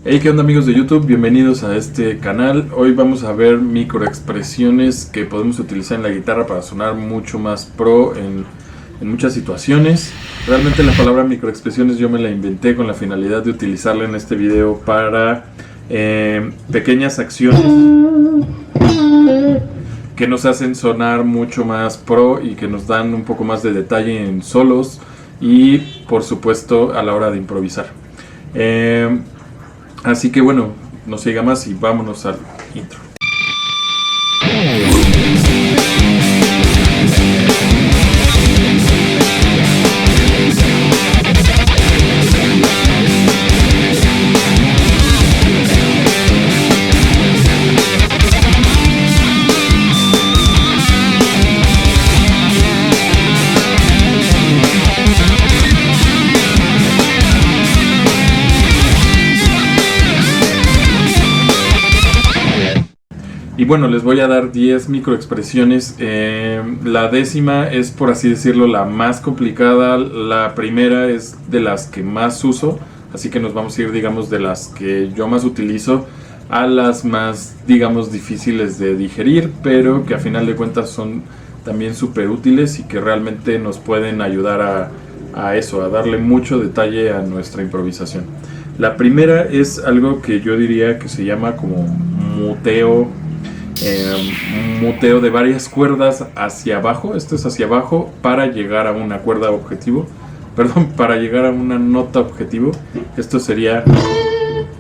Hey, ¿qué onda amigos de YouTube? Bienvenidos a este canal. Hoy vamos a ver microexpresiones que podemos utilizar en la guitarra para sonar mucho más pro en muchas situaciones. Realmente la palabra microexpresiones yo me la inventé con la finalidad de utilizarla en este video para pequeñas acciones que nos hacen sonar mucho más pro y que nos dan un poco más de detalle en solos y por supuesto a la hora de improvisar. Así que bueno, no se diga más y vámonos al intro. Y bueno, les voy a dar 10 microexpresiones. La décima es, por así decirlo, la más complicada. La primera es de las que más uso, así que nos vamos a ir, digamos, de las que yo más utilizo a las más, digamos, difíciles de digerir, pero que a final de cuentas son también súper útiles y que realmente nos pueden ayudar a eso, a darle mucho detalle a nuestra improvisación. La primera es algo que yo diría que se llama como muteo de varias cuerdas hacia abajo. Esto es hacia abajo para llegar a una cuerda objetivo, perdón, para llegar a una nota objetivo. Esto sería,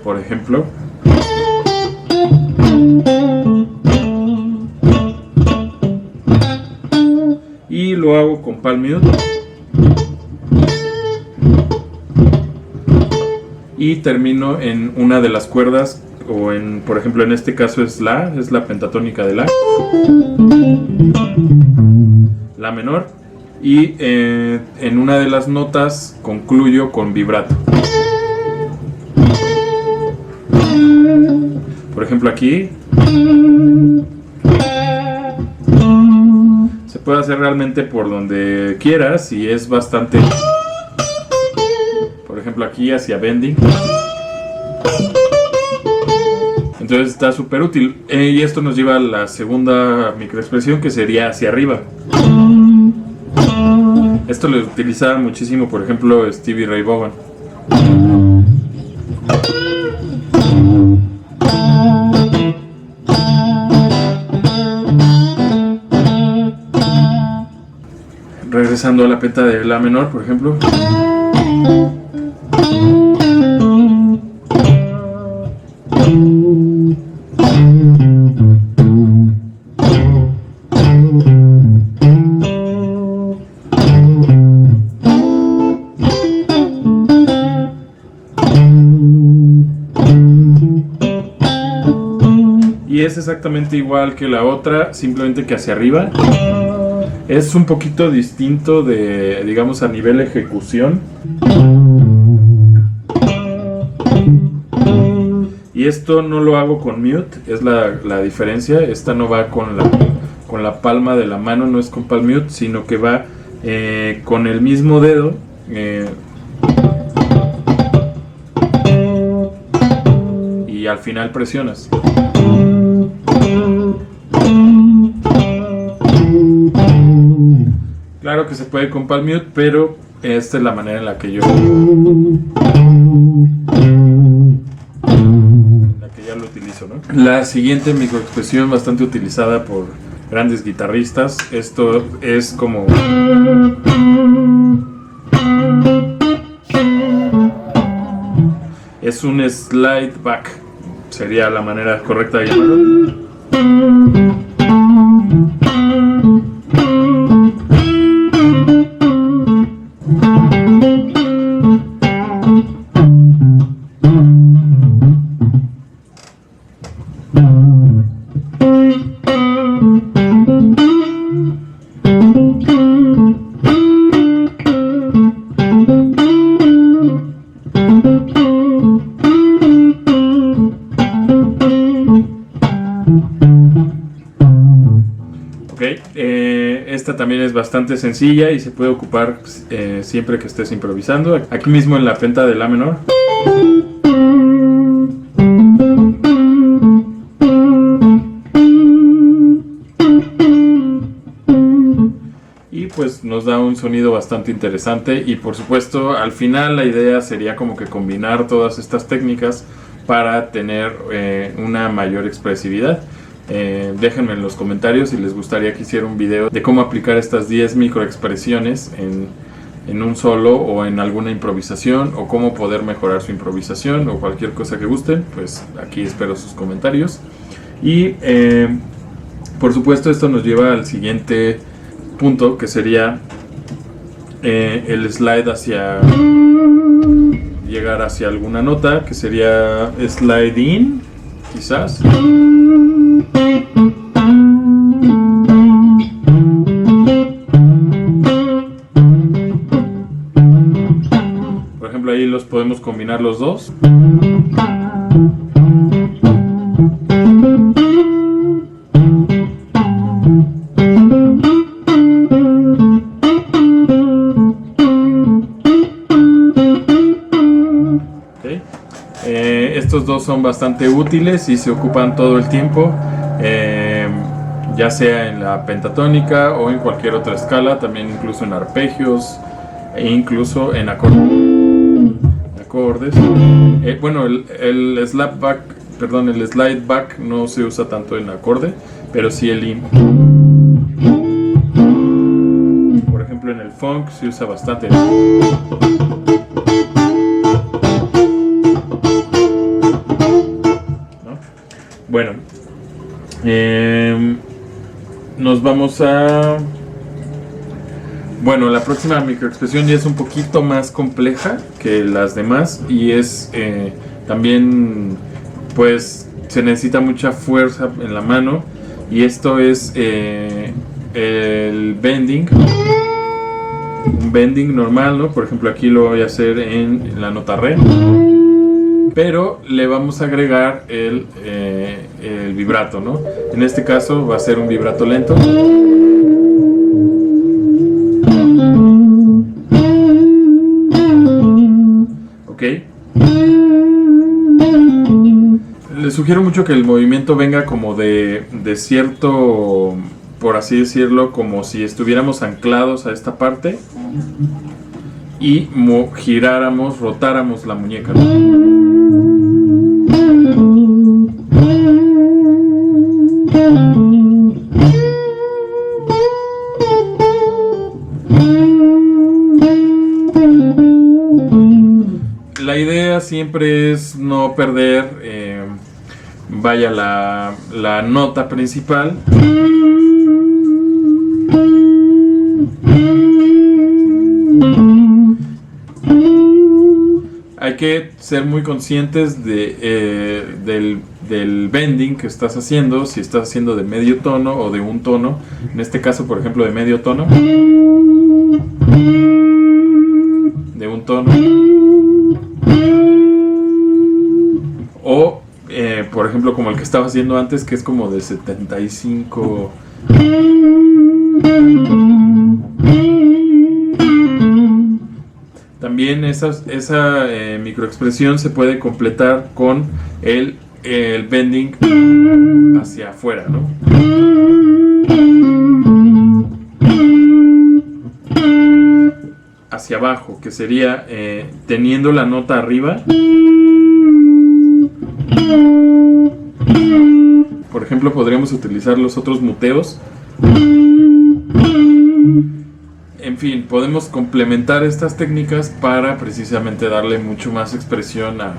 por ejemplo, y lo hago con palm mute y termino en una de las cuerdas, o en, por ejemplo, en este caso es la pentatónica de la menor, y en una de las notas concluyo con vibrato. Por ejemplo, aquí se puede hacer realmente por donde quieras y es bastante, por ejemplo, aquí hacia bending. Entonces está súper útil. Y esto nos lleva a la segunda microexpresión, que sería hacia arriba. Esto lo utilizaba muchísimo, por ejemplo, Stevie Ray Vaughan. Regresando a la penta de la menor, por ejemplo. Y es exactamente igual que la otra, simplemente que hacia arriba. Es un poquito distinto de, digamos, a nivel ejecución. Y esto no lo hago con mute, es la diferencia. Esta no va con la palma de la mano, no es con palm mute, sino que va con el mismo dedo. Y al final presionas. Claro que se puede con palm mute, pero esta es la manera en la que yo ya lo utilizo, ¿no? La siguiente microexpresión, bastante utilizada por grandes guitarristas. Esto es como es un slide back, sería la manera correcta de llamarlo. Esta también es bastante sencilla y se puede ocupar siempre que estés improvisando. Aquí mismo en la penta de la menor. pues nos da un sonido bastante interesante. Y por supuesto, al final la idea sería como que combinar todas estas técnicas para tener una mayor expresividad. Déjenme en los comentarios si les gustaría que hiciera un video de cómo aplicar estas 10 microexpresiones en un solo o en alguna improvisación, o cómo poder mejorar su improvisación, o cualquier cosa que gusten. Pues aquí espero sus comentarios. Y por supuesto, esto nos lleva al siguiente punto, que sería el slide hacia llegar hacia alguna nota, que sería slide in, quizás. Por ejemplo, ahí los podemos combinar los dos. Estos dos son bastante útiles y se ocupan todo el tiempo, ya sea en la pentatónica o en cualquier otra escala, también incluso en arpegios e incluso en acordes. Bueno, el slapback, perdón, el slide back no se usa tanto en acorde, pero sí el in. Por ejemplo, en el funk se usa bastante. Bueno, nos vamos a... Bueno, la próxima microexpresión ya es un poquito más compleja que las demás, y es también, pues, se necesita mucha fuerza en la mano, y esto es el bending. Un bending normal, ¿no? Por ejemplo, aquí lo voy a hacer en la nota re, pero le vamos a agregar el vibrato, ¿no? En este caso va a ser un vibrato lento. Ok. Les sugiero mucho que el movimiento venga como de cierto, por así decirlo, como si estuviéramos anclados a esta parte y giráramos, rotáramos la muñeca, ¿no? La idea siempre es no perder, vaya, la nota principal. Hay que ser muy conscientes del bending que estás haciendo, si estás haciendo de medio tono o de un tono. En este caso, por ejemplo, de medio tono, de un tono, o por ejemplo como el que estaba haciendo antes, que es como de 75. También esa microexpresión se puede completar con el bending hacia afuera, ¿no? Hacia abajo, que sería teniendo la nota arriba. Por ejemplo, podríamos utilizar los otros muteos. En fin, podemos complementar estas técnicas para precisamente darle mucho más expresión a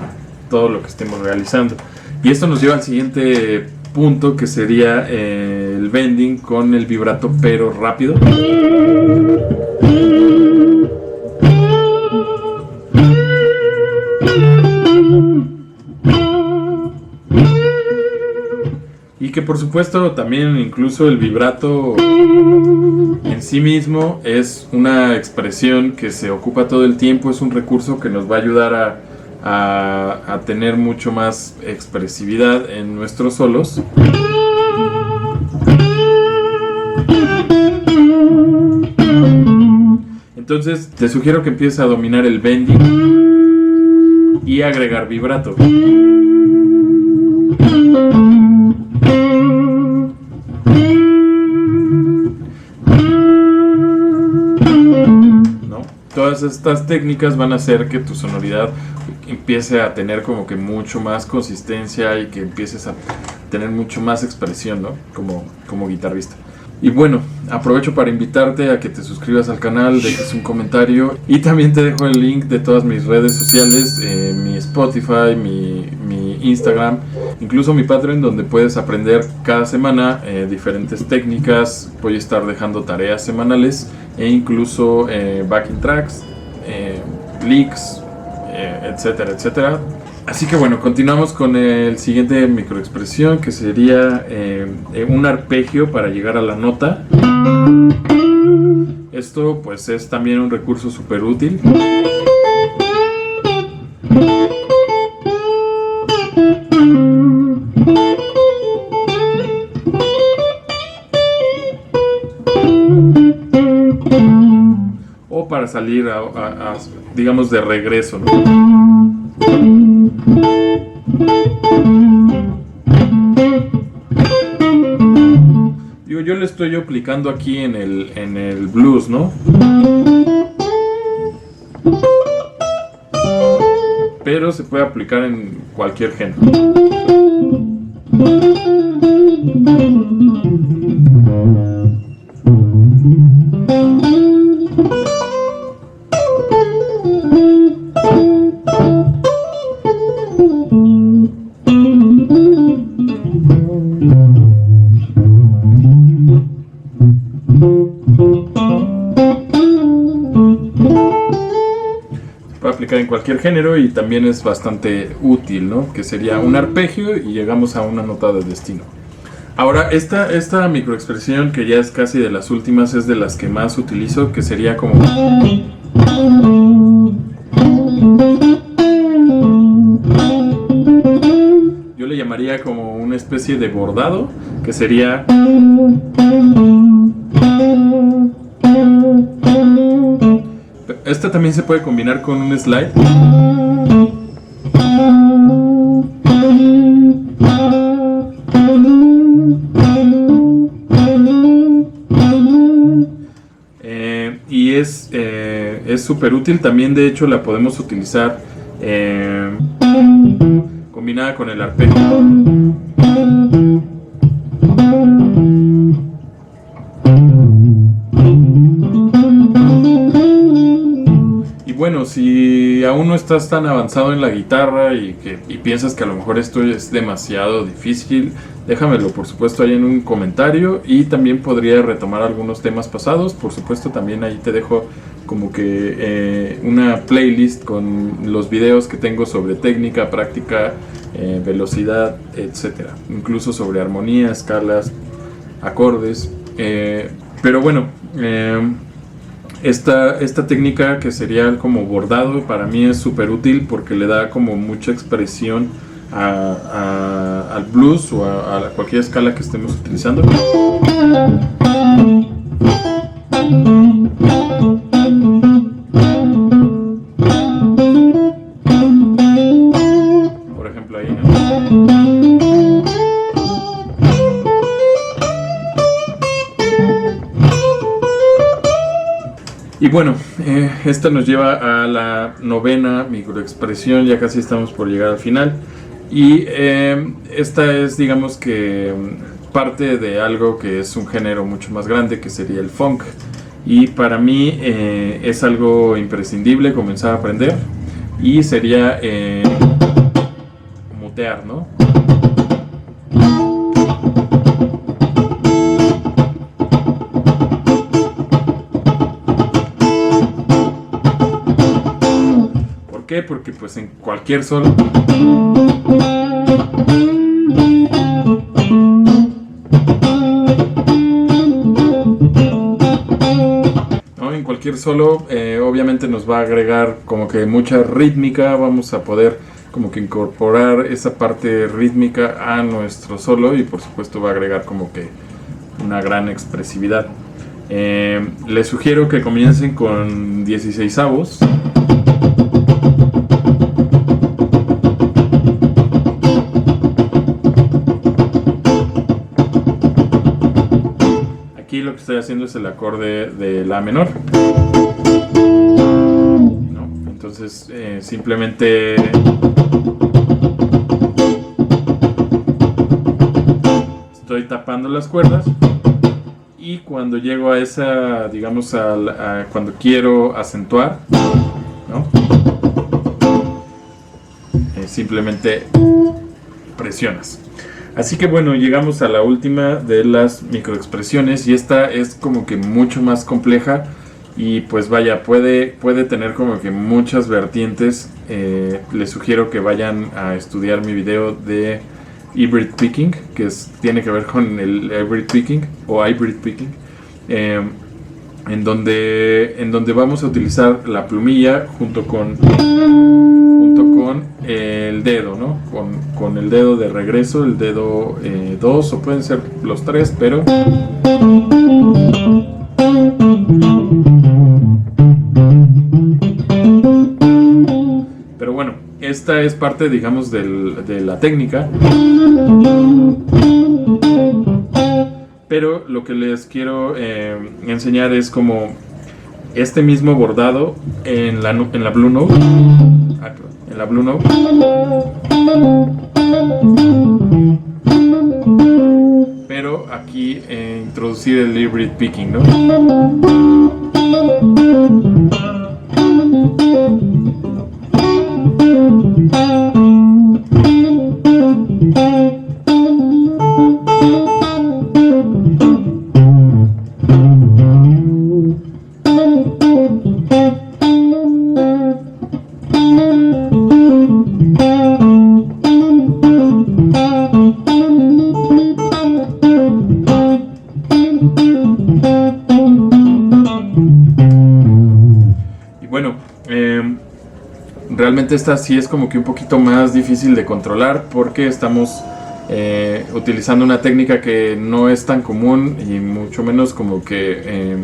todo lo que estemos realizando. Y esto nos lleva al siguiente punto, que sería el bending con el vibrato, pero rápido. Y que por supuesto también incluso el vibrato en sí mismo es una expresión que se ocupa todo el tiempo, es un recurso que nos va a ayudar a tener mucho más expresividad en nuestros solos. Entonces te sugiero que empieces a dominar el bending y agregar vibrato. estas técnicas van a hacer que tu sonoridad empiece a tener como que mucho más consistencia y que empieces a tener mucho más expresión, ¿no? Como guitarrista. Y bueno, aprovecho para invitarte a que te suscribas al canal, dejes un comentario y también te dejo el link de todas mis redes sociales, mi Spotify, mi Instagram, incluso mi Patreon, donde puedes aprender cada semana diferentes técnicas. Voy a estar dejando tareas semanales e incluso backing tracks, leaks, etcétera, etcétera. Así que bueno, continuamos con el siguiente microexpresión, que sería un arpegio para llegar a la nota. Esto pues es también un recurso súper útil. O para salir digamos de regreso, ¿no? Digo, yo le estoy aplicando aquí en el blues, ¿no? Pero se puede aplicar en cualquier género. Puede aplicar en cualquier género y también es bastante útil, ¿no? Que sería un arpegio y llegamos a una nota de destino. Ahora, esta microexpresión, que ya es casi de las últimas, es de las que más utilizo, que sería como... Yo le llamaría como una especie de bordado, que sería... Esta también se puede combinar con un slide. Y es súper útil. También de hecho la podemos utilizar combinada con el arpegio. Bueno, si aún no estás tan avanzado en la guitarra y piensas que a lo mejor esto es demasiado difícil, déjamelo por supuesto ahí en un comentario, y también podría retomar algunos temas pasados. Por supuesto también ahí te dejo como que una playlist con los videos que tengo sobre técnica, práctica, velocidad, etcétera, incluso sobre armonía, escalas, acordes, pero bueno, esta técnica, que sería como bordado, para mí es súper útil porque le da como mucha expresión al blues o a cualquier escala que estemos utilizando. Por ejemplo ahí, ¿no? Y bueno, esta nos lleva a la novena microexpresión, ya casi estamos por llegar al final. Y esta es, digamos que, parte de algo que es un género mucho más grande, que sería el funk. Y para mí es algo imprescindible comenzar a aprender. Y sería mutear, ¿no? ¿Por qué? Porque pues en cualquier solo obviamente nos va a agregar como que mucha rítmica. Vamos a poder como que incorporar esa parte rítmica a nuestro solo, y por supuesto va a agregar como que una gran expresividad. Les sugiero que comiencen con 16avos. Aquí lo que estoy haciendo es el acorde de la menor. Entonces simplemente estoy tapando las cuerdas y cuando llego a esa, digamos, cuando quiero acentuar, ¿no? Simplemente presionas. Así que bueno, llegamos a la última de las microexpresiones y esta es como que mucho más compleja y pues vaya, puede tener como que muchas vertientes. Les sugiero que vayan a estudiar mi video de hybrid picking, que tiene que ver con el hybrid picking o hybrid picking, en donde vamos a utilizar la plumilla junto con el dedo, ¿no? Con el dedo de regreso, el dedo 2 o pueden ser los 3, pero bueno, esta es parte, digamos, de la técnica. Pero lo que les quiero enseñar es como este mismo bordado en la Blue Note. En la Blue Note. Pero aquí introducir el hybrid picking, ¿no? Bueno, realmente esta sí es como que un poquito más difícil de controlar porque estamos utilizando una técnica que no es tan común y mucho menos como que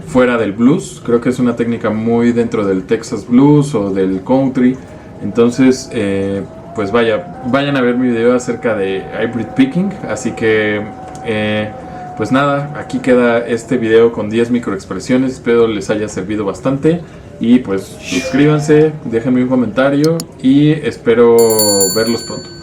fuera del blues. Creo que es una técnica muy dentro del Texas Blues o del country. Entonces, pues vayan a ver mi video acerca de hybrid picking. Así que pues nada, aquí queda este video con 10 microexpresiones, espero les haya servido bastante y pues suscríbanse, déjenme un comentario y espero verlos pronto.